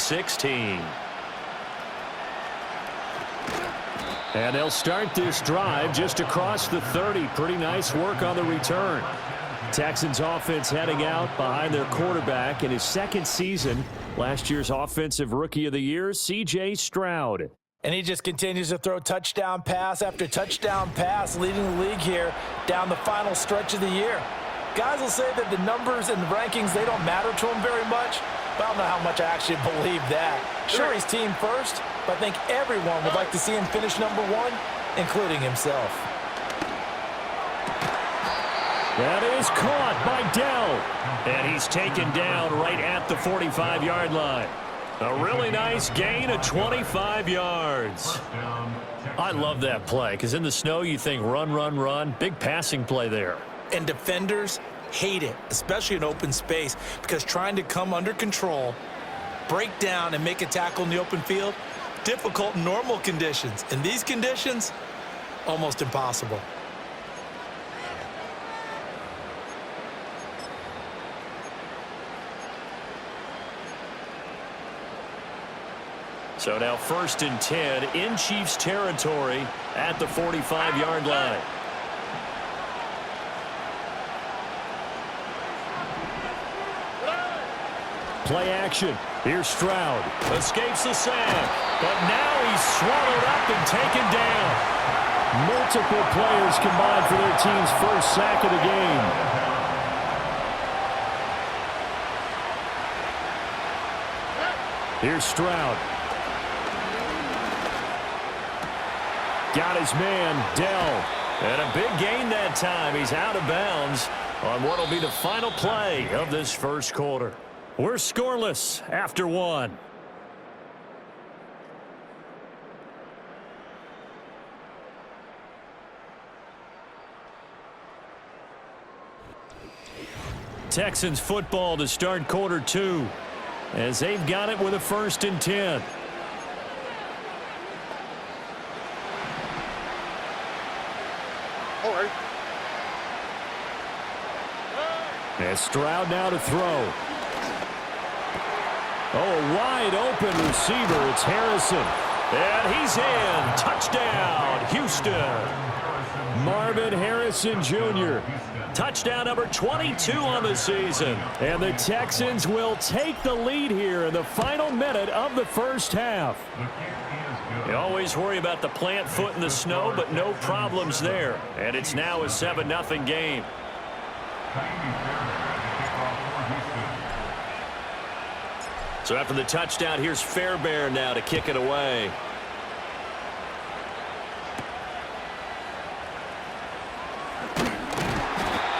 Week 16. And they'll start this drive just across the 30. Pretty nice work on the return. Texans offense heading out behind their quarterback in his second season. Last year's Offensive Rookie of the Year, C.J. Stroud. And he just continues to throw touchdown pass after touchdown pass, leading the league here down the final stretch of the year. Guys will say that the numbers and the rankings, they don't matter to him very much, but I don't know how much I actually believe that. Sure, he's team first, but I think everyone would like to see him finish number one, including himself. That is caught by Dell. And he's taken down right at the 45-yard line. A really nice gain of 25 yards. I love that play because in the snow you think run, run, run. Big passing play there. And defenders hate it, especially in open space, because trying to come under control, break down, and make a tackle in the open field, difficult in normal conditions. In these conditions, almost impossible. So now 1st and 10 in Chiefs territory at the 45-yard line. Play action. Here's Stroud. Escapes the sack. But now he's swallowed up and taken down. Multiple players combined for their team's first sack of the game. Here's Stroud. Got his man, Dell. And a big gain that time. He's out of bounds on what will be the final play of this first quarter. We're scoreless after one. Texans football to start quarter two as they've got it with a 1st and 10. And Stroud now to throw. Oh, a wide open receiver. It's Harrison. And he's in. Touchdown, Houston. Marvin Harrison Jr. Touchdown number 22 on the season. And the Texans will take the lead here in the final minute of the first half. You always worry about the plant foot in the snow, but no problems there. And it's now a 7-0 game. So after the touchdown, here's Fairbairn now to kick it away.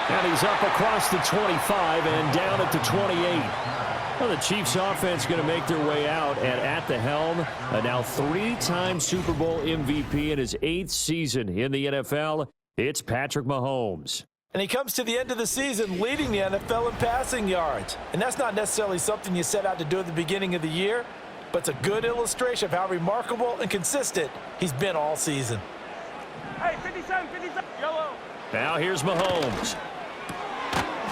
And he's up across the 25 and down at the 28. Well, the Chiefs offense going to make their way out, and at the helm, a now 3-time Super Bowl MVP in his 8th season in the NFL, it's Patrick Mahomes. And he comes to the end of the season leading the NFL in passing yards. And that's not necessarily something you set out to do at the beginning of the year, but it's a good illustration of how remarkable and consistent he's been all season. Hey, 57, yellow. Now here's Mahomes.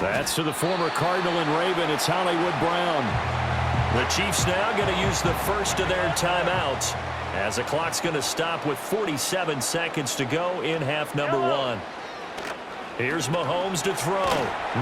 That's to the former Cardinal and Raven. It's Hollywood Brown. The Chiefs now going to use the first of their timeouts as the clock's going to stop with 47 seconds to go in half number one. Here's Mahomes to throw.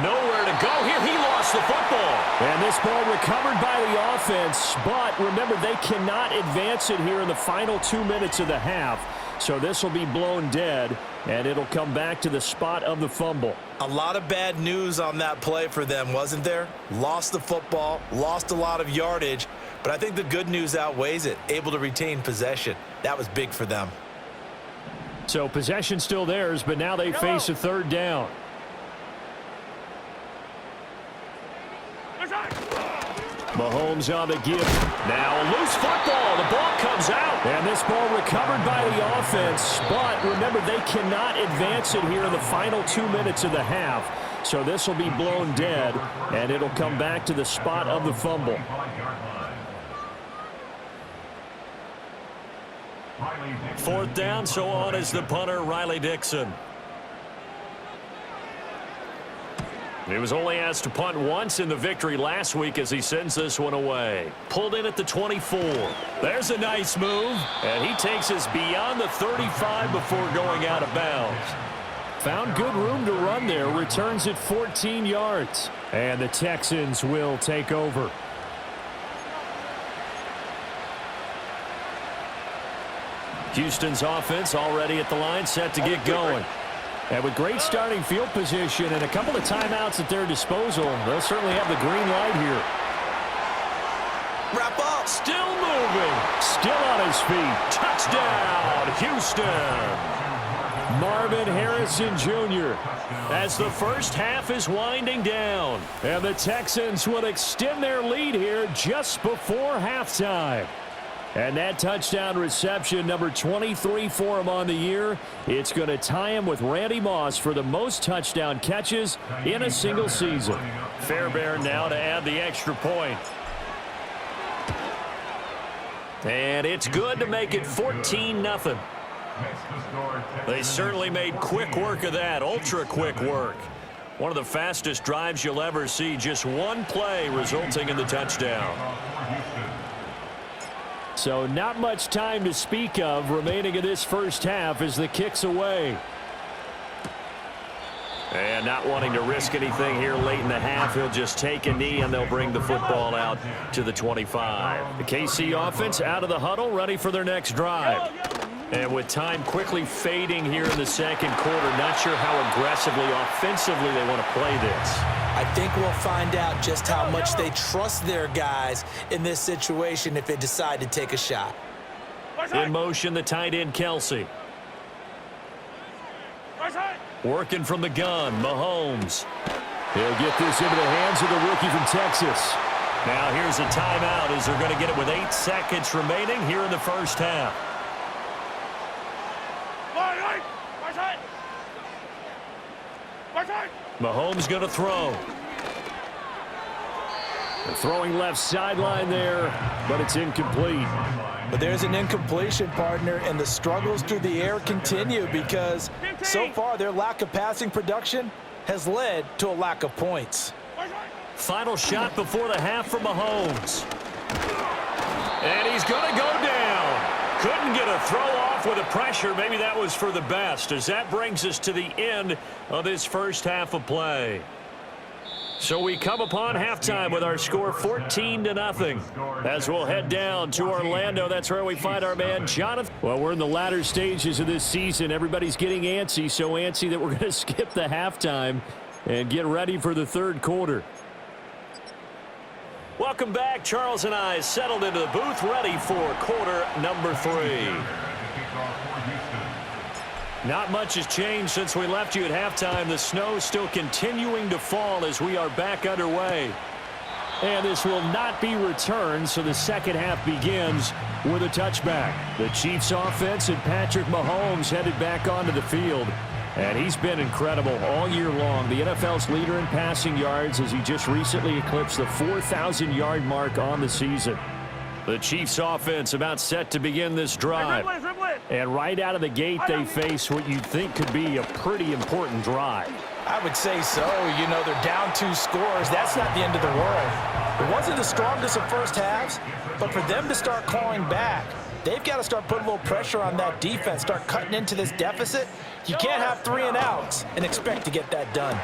Nowhere to go here. He lost the football. And this ball recovered by the offense. But remember, they cannot advance it here in the final 2 minutes of the half. So this will be blown dead, and it'll come back to the spot of the fumble. A lot of bad news on that play for them, wasn't there? Lost the football, lost a lot of yardage, but I think the good news outweighs it. Able to retain possession. That was big for them. So possession still theirs, but now they face a 3rd down. Mahomes on the give. Now a loose football. The ball comes out. And this ball recovered by the offense. But remember, they cannot advance it here in the final 2 minutes of the half. So this will be blown dead, and it'll come back to the spot of the fumble. Fourth down, so on is the punter, Riley Dixon. He was only asked to punt once in the victory last week as he sends this one away. Pulled in at the 24. There's a nice move, and he takes us beyond the 35 before going out of bounds. Found good room to run there. Returns it 14 yards. And the Texans will take over. Houston's offense already at the line, set to get going. And with great starting field position and a couple of timeouts at their disposal, they'll certainly have the green light here. Wrap up. Still moving. Still on his feet. Touchdown, Houston. Marvin Harrison Jr. as the first half is winding down. And the Texans will extend their lead here just before halftime. And that touchdown reception, number 23 for him on the year, it's going to tie him with Randy Moss for the most touchdown catches in a single season. Fairbairn now to add the extra point. And it's good to make it 14-0. They certainly made quick work of that, ultra-quick work. One of the fastest drives you'll ever see, just one play resulting in the touchdown. So not much time to speak of remaining in this first half as the kick's away. And not wanting to risk anything here late in the half, he'll just take a knee and they'll bring the football out to the 25. The KC offense out of the huddle, ready for their next drive. And with time quickly fading here in the second quarter, not sure how aggressively, offensively they want to play this. I think we'll find out just how much they trust their guys in this situation if they decide to take a shot. In motion, the tight end, Kelsey. Working from the gun, Mahomes. He'll get this into the hands of the rookie from Texas. Now here's a timeout as they're going to get it with 8 seconds remaining here in the first half. Mahomes going to throw. They're throwing left sideline there, but it's incomplete. But there's an incompletion, partner, and the struggles through the air continue because so far their lack of passing production has led to a lack of points. Final shot before the half for Mahomes. And he's going to go down. Couldn't get a throw off with the pressure. Maybe that was for the best, as that brings us to the end of this first half of play. So we come upon halftime with our score 14-0. As we'll head down to Orlando, that's where we find our man Jonathan. Well, we're in the latter stages of this season. Everybody's getting antsy, so antsy that we're going to skip the halftime and get ready for the third quarter. Welcome back. Charles and I settled into the booth, ready for quarter number 3. Not much has changed since we left you at halftime. The snow still continuing to fall as we are back underway. And this will not be returned, so the second half begins with a touchback. The Chiefs offense and Patrick Mahomes headed back onto the field. And he's been incredible all year long. The NFL's leader in passing yards as he just recently eclipsed the 4,000-yard mark on the season. The Chiefs offense about set to begin this drive. And right out of the gate, they face what you'd think could be a pretty important drive. I would say so. You know, they're down 2 scores. That's not the end of the world. It wasn't the strongest of first halves, but for them to start clawing back, they've got to start putting a little pressure on that defense, start cutting into this deficit. You can't have 3 and outs and expect to get that done.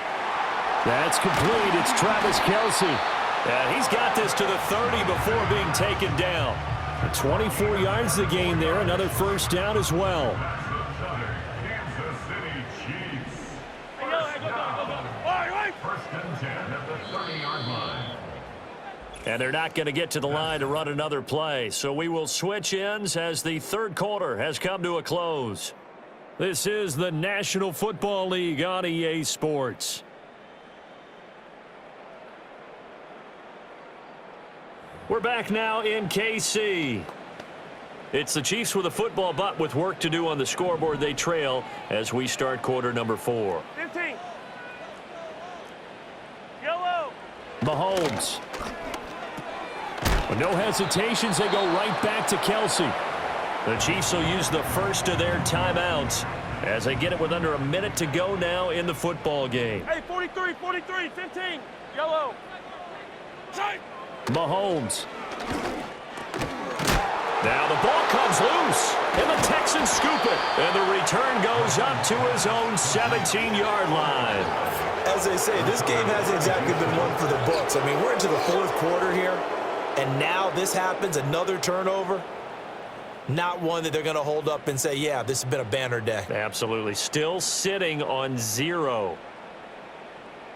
That's complete. It's Travis Kelce. And he's got this to the 30 before being taken down. 24 yards the gain there. Another first down as well. And they're not going to get to the line to run another play. So we will switch ends as the third quarter has come to a close. This is the National Football League on EA Sports. We're back now in KC. It's the Chiefs with a football, but with work to do on the scoreboard. They trail as we start quarter number 4. 15. Yellow. Mahomes. With no hesitations, they go right back to Kelsey. The Chiefs will use the first of their timeouts as they get it with under a minute to go now in the football game. Hey, 43, 15. Yellow. Mahomes. Now the ball comes loose, and the Texans scoop it. And the return goes up to his own 17-yard line. As they say, this game hasn't exactly been one for the books. I mean, we're into the fourth quarter here, and now this happens, another turnover. Not one that they're going to hold up and say, yeah, this has been a banner day. Absolutely. Still sitting on 0.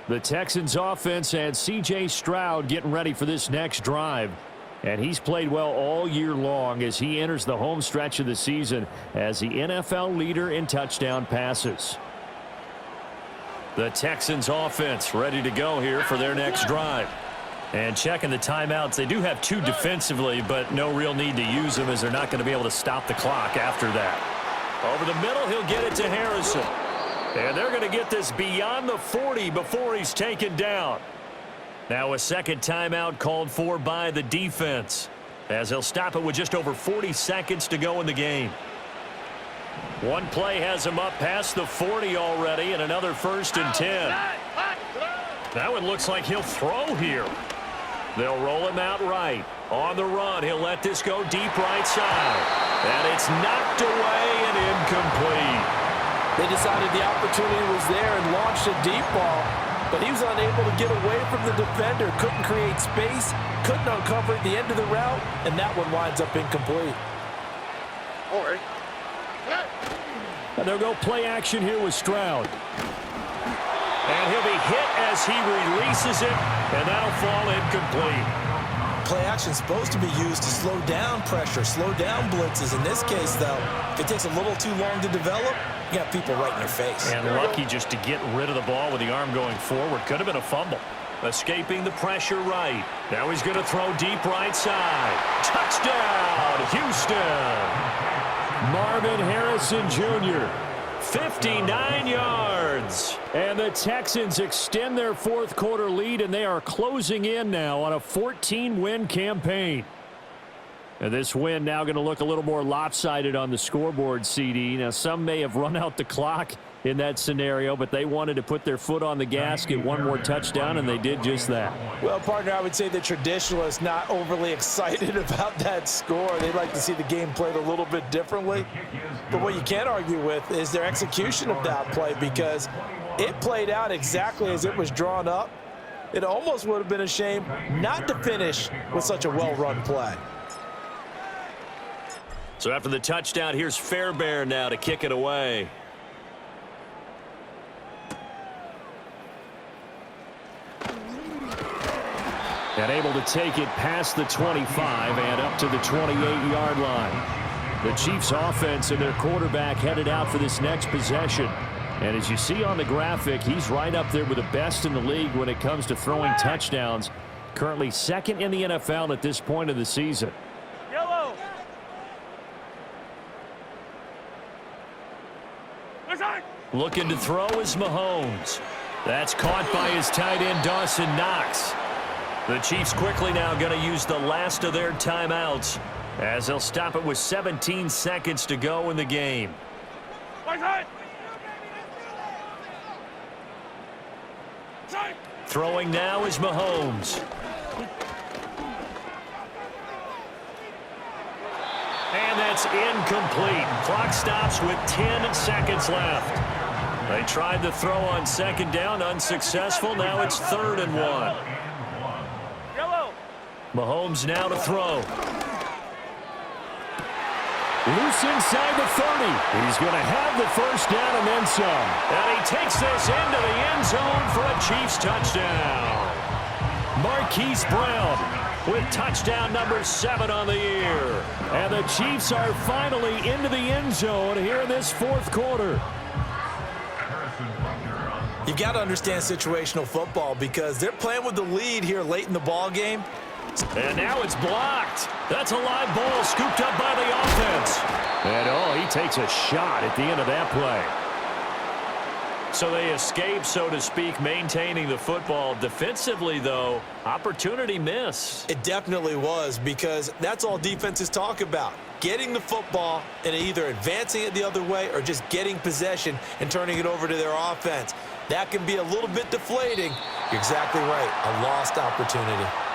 The Texans offense and C.J. Stroud getting ready for this next drive. And he's played well all year long as he enters the home stretch of the season as the NFL leader in touchdown passes. The Texans offense ready to go here for their next drive. And checking the timeouts, they do have 2 defensively, but no real need to use them as they're not going to be able to stop the clock after that. Over the middle, he'll get it to Harrison. And they're going to get this beyond the 40 before he's taken down. Now a second timeout called for by the defense as they'll stop it with just over 40 seconds to go in the game. One play has him up past the 40 already, and another 1st and 10. That one looks like he'll throw here. They'll roll him out right. On the run, he'll let this go deep right side. And it's knocked away and incomplete. They decided the opportunity was there and launched a deep ball, but he was unable to get away from the defender, couldn't create space, couldn't uncover at the end of the route, and that one winds up incomplete. And they'll go play action here with Stroud. And he'll be hit as he releases it, and that'll fall incomplete. Play action is supposed to be used to slow down pressure, slow down blitzes. In this case, though, if it takes a little too long to develop, you got people right in your face. And lucky just to get rid of the ball with the arm going forward. Could have been a fumble. Escaping the pressure right. Now he's going to throw deep right side. Touchdown, Houston. Marvin Harrison Jr., 59 yards. And the Texans extend their fourth quarter lead, and they are closing in now on a 14-win campaign. And this win now going to look a little more lopsided on the scoreboard, CD. Now, some may have run out the clock in that scenario, but they wanted to put their foot on the gas, get one more touchdown, and they did just that. Well, partner, I would say the traditionalists not overly excited about that score. They'd like to see the game played a little bit differently. But what you can't argue with is their execution of that play, because it played out exactly as it was drawn up. It almost would have been a shame not to finish with such a well-run play. So after the touchdown, here's Fairbairn now to kick it away. And able to take it past the 25 and up to the 28-yard line. The Chiefs offense and their quarterback headed out for this next possession. And as you see on the graphic, he's right up there with the best in the league when it comes to throwing touchdowns. Currently second in the NFL at this point of the season. Yellow. Looking to throw is Mahomes. That's caught by his tight end, Dawson Knox. The Chiefs quickly now going to use the last of their timeouts as they'll stop it with 17 seconds to go in the game. Throwing now is Mahomes. And that's incomplete. Clock stops with 10 seconds left. They tried to throw on second down, unsuccessful. Now it's 3rd and 1. Mahomes now to throw. Loose inside the 30. He's going to have the first down and then some. And he takes this into the end zone for a Chiefs touchdown. Marquise Brown with touchdown number 7 on the year. And the Chiefs are finally into the end zone here in this fourth quarter. You've got to understand situational football because they're playing with the lead here late in the ball game. And now it's blocked. That's a live ball scooped up by the offense. And, he takes a shot at the end of that play. So they escape, so to speak, maintaining the football. Defensively, though, opportunity missed. It definitely was, because that's all defenses talk about. Getting the football and either advancing it the other way or just getting possession and turning it over to their offense. That can be a little bit deflating. You're exactly right. A lost opportunity.